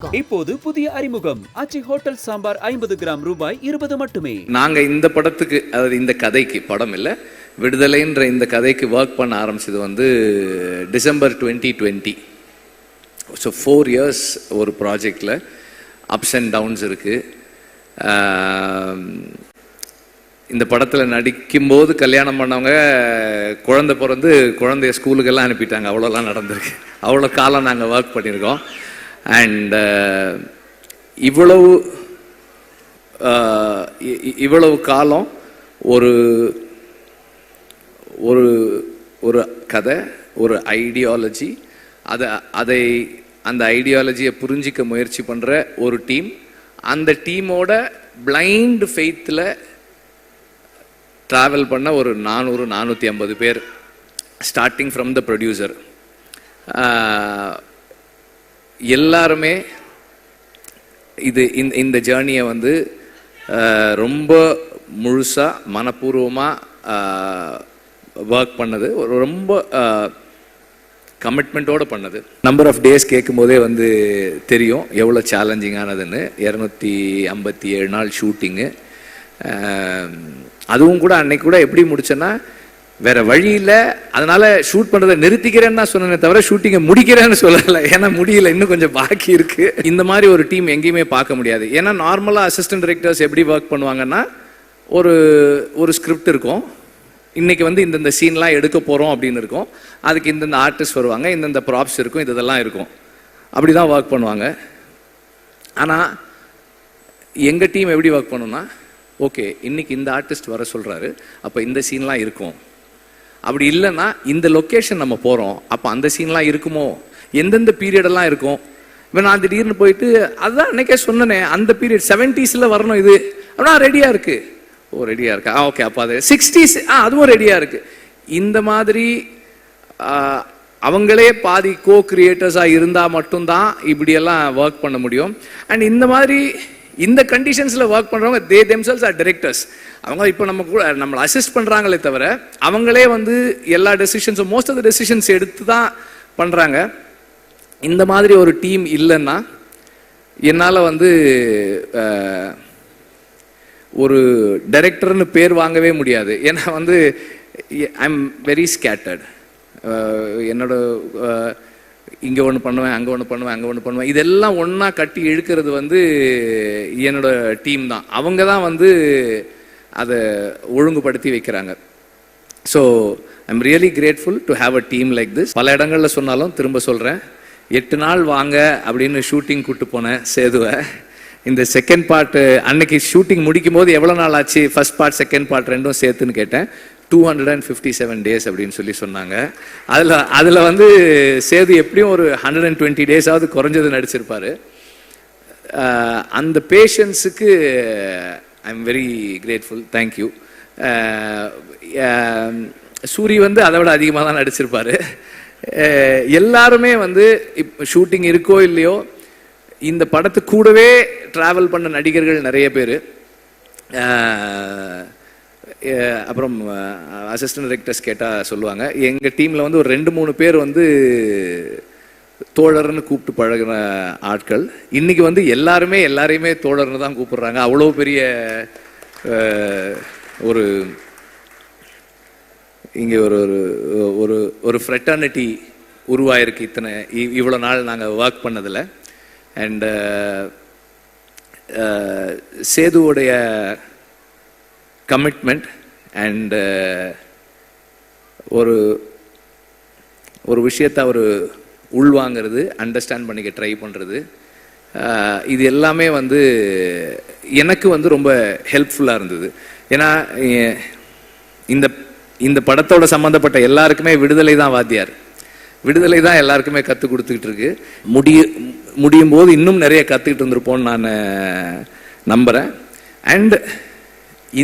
இப்போது புதிய அறிமுகம் ஆச்சி ஹோட்டல் சாம்பார் 50 கிராம் ரூபாய் 20 மட்டுமே. நாங்க இந்த படத்துக்கு, அதாவது இந்த கதைக்கு, படம் இல்லை, விடுதலைன்ற இந்த கதைக்கு ஒர்க் பண்ண ஆரம்பிச்சது வந்து டிசம்பர் 2020. ஸோ 4 இயர்ஸ் ஒரு ப்ராஜெக்டில் அப்ஸ் அண்ட் டவுன்ஸ் இருக்குது. இந்த படத்தில் நடிக்கும்போது கல்யாணம் பண்ணவங்க குழந்தை பிறந்து குழந்தைய ஸ்கூலுக்கெல்லாம் அனுப்பிட்டாங்க. அவ்வளோலாம் நடந்திருக்கு. அவ்வளோ காலம் நாங்கள் ஒர்க் பண்ணியிருக்கோம். அண்ட் இவ்வளவு காலம் ஒரு ஒரு ஒரு கதை, ஒரு ஐடியாலஜி, அந்த ஐடியாலஜியை புரிஞ்சிக்க முயற்சி பண்ணுற ஒரு டீம், அந்த டீமோட பிளைண்ட் ஃபெய்த்தில் ட்ராவல் பண்ண ஒரு 400-450 பேர், ஸ்டார்டிங் ஃப்ரம் த ப்ரொடியூசர். எல்லாருமே இந்த ஜேர்னியை வந்து ரொம்ப முழுசாக மனப்பூர்வமாக ஒர்க் பண்ணது, ரொம்ப கமிட்மெண்ட்டோடு பண்ணது. நம்பர் ஆஃப் டேஸ் கேட்கும் போதே வந்து தெரியும் எவ்வளோ சேலஞ்சிங்கானதுன்னு. 257 நாள் ஷூட்டிங்கு. அதுவும் கூட அன்னைக்கு கூட எப்படி முடிச்சேன்னா, வேற வழி இல்லை, அதனால ஷூட் பண்றதை நிறுத்திக்கிறேன்னு தான் சொன்னேனே தவிர ஷூட்டிங்கை முடிக்கிறேன்னு சொல்லலை. ஏன்னா முடியல, இன்னும் கொஞ்சம் பாக்கி இருக்கு. இந்த மாதிரி ஒரு டீம் எங்கேயுமே பார்க்க முடியாது. ஏன்னா நார்மலாக அசிஸ்டன்ட் டைரக்டர்ஸ் எப்படி ஒர்க் பண்ணுவாங்கன்னா, ஒரு ஸ்கிரிப்ட் இருக்கும், இன்னைக்கு வந்து இந்தந்த சீன்லாம் எடுக்க போகிறோம் அப்படின்னு இருக்கும், அதுக்கு இந்தந்த ஆர்டிஸ்ட் வருவாங்க, இந்தந்த ப்ராப்ஸ் இருக்கும், இதெல்லாம் இருக்கும், அப்படி தான் ஒர்க் பண்ணுவாங்க. ஆனால் எங்கள் டீம் எப்படி ஒர்க் பண்ணுன்னா, ஓகே இன்னைக்கு இந்த ஆர்டிஸ்ட் வர சொல்கிறாரு, அப்போ இந்த சீன்லாம் இருக்கும். அப்படி இல்லைன்னா இந்த லொக்கேஷன் நம்ம போகிறோம், அப்போ அந்த சீன்லாம் இருக்குமோ, எந்தெந்த பீரியடெல்லாம் இருக்கும். இப்போ நான் திடீர்னு போயிட்டு அதுதான் அன்னைக்கே சொன்னேனே, அந்த பீரியட் 70s வரணும் இது அப்படின்னா ரெடியாக இருக்குது. ஓ ரெடியாக இருக்கா, ஓகே அப்போ அது 60s அதுவும் ரெடியாக இருக்குது. இந்த மாதிரி அவங்களே பாதி கோ கிரியேட்டர்ஸாக இருந்தால் மட்டும்தான் இப்படியெல்லாம் ஒர்க் பண்ண முடியும். அண்ட் இந்த மாதிரி இந்த கண்டிஷன்ஸில் ஒர்க் பண்ணுறவங்க தே தெம்செல்ஸ் ஆர் டைரக்டர்ஸ். அவங்க இப்போ நம்மளை அசிஸ்ட் பண்ணுறாங்களே தவிர அவங்களே வந்து எல்லா டெசிஷன்ஸும், மோஸ்ட் ஆஃப் த டெசிஷன்ஸ் எடுத்து தான் பண்ணுறாங்க. இந்த மாதிரி ஒரு டீம் இல்லைன்னா என்னால் வந்து ஒரு டைரக்டர்னு பேர் வாங்கவே முடியாது. ஏன்னா வந்து ஐ எம் வெரி ஸ்கேட்டர்ட். என்னோட இங்கே ஒன்று பண்ணுவேன், அங்கே ஒன்று பண்ணுவேன், அங்கே ஒன்று பண்ணுவேன், இதெல்லாம் ஒன்றா கட்டி இழுக்கிறது வந்து என்னோட டீம் தான். அவங்க தான் வந்து அதை ஒழுங்குபடுத்தி வைக்கிறாங்க. So I am really grateful to have a team like this. பல இடங்களில் சொன்னாலும் திரும்ப சொல்கிறேன், 8 நாள் வாங்க அப்படின்னு ஷூட்டிங் கூப்பிட்டு போனேன் சேதுவை. இந்த செகண்ட் பார்ட்டு அன்னைக்கு ஷூட்டிங் முடிக்கும் போது எவ்வளோ நாள் ஆச்சு, ஃபர்ஸ்ட் பார்ட் செகண்ட் பார்ட் ரெண்டும் சேர்த்துன்னு கேட்டேன். 257 டேஸ் அப்படின்னு சொல்லி சொன்னாங்க. அதில் வந்து சேது எப்படியும் ஒரு 120 டேஸாவது குறைஞ்சது நடிச்சிருப்பாரு. அந்த பேஷன்ஸுக்கு I am very grateful, thank you. Soori வந்து அதை விட அதிகமாக தான் நடிச்சிருப்பாரு. எல்லாருமே வந்து ஷூட்டிங் இருக்கோ இல்லையோ இந்த படத்து கூடவே ட்ராவல் பண்ண நடிகர்கள் நிறைய பேர். அப்புறம் அசிஸ்டன்ட் டைரக்டர்ஸ் கேட்டால் சொல்லுவாங்க, எங்கள் டீமில் வந்து ஒரு 2-3 பேர் வந்து தோழர்னு கூப்பிட்டு பழகின ஆட்கள். இன்னைக்கு வந்து எல்லாரையுமே தோழர்னு தான் கூப்பிடுறாங்க. அவ்வளோ பெரிய ஒரு இங்கே ஒரு ஒரு ஒரு ஃப்ரெட்டர்னிட்டி உருவாயிருக்கு இவ்வளோ நாள் நாங்கள் ஒர்க் பண்ணதில். அண்ட் சேதுவோடைய கமிட்மெண்ட் அண்ட் ஒரு விஷயத்தை அவர் உள்வாங்கிறது, அண்டர்ஸ்டாண்ட் பண்ணிக்க ட்ரை பண்ணுறது, இது எல்லாமே வந்து எனக்கு வந்து ரொம்ப ஹெல்ப்ஃபுல்லாக இருந்தது. ஏன்னா இந்த படத்தோட சம்மந்தப்பட்ட எல்லாருக்குமே விடுதலை தான் வாத்தியார். விடுதலை தான் எல்லாருக்குமே கற்றுக் கொடுத்துக்கிட்டு இருக்கு. முடியும் போது இன்னும் நிறைய கற்றுக்கிட்டு இருந்திருப்போன்னு நான் நம்புகிறேன். அண்ட்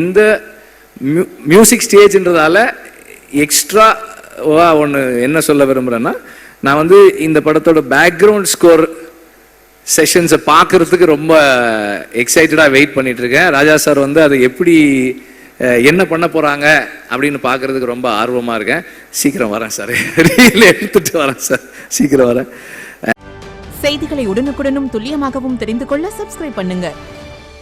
இந்த மியூசிக் ஸ்டேஜ்ன்றதால எக்ஸ்ட்ராவா ஒன்று என்ன சொல்ல விரும்புகிறேன்னா, நான் வந்து இந்த படத்தோட பேக்ரவுண்ட் ஸ்கோர் செஷன்ஸை பார்க்கறதுக்கு ரொம்ப எக்ஸைட்டடாக வெயிட் பண்ணிட்டு இருக்கேன். ராஜா சார் வந்து அதை எப்படி என்ன பண்ண போகிறாங்க அப்படின்னு பார்க்கறதுக்கு ரொம்ப ஆர்வமாக இருக்கேன். சீக்கிரம் வரேன் சார், எடுத்துட்டு வரேன் சார், சீக்கிரம் வரேன். செய்திகளை உடனுக்குடனும் துல்லியமாகவும் தெரிந்து கொள்ள சப்ஸ்கிரைப் பண்ணுங்க.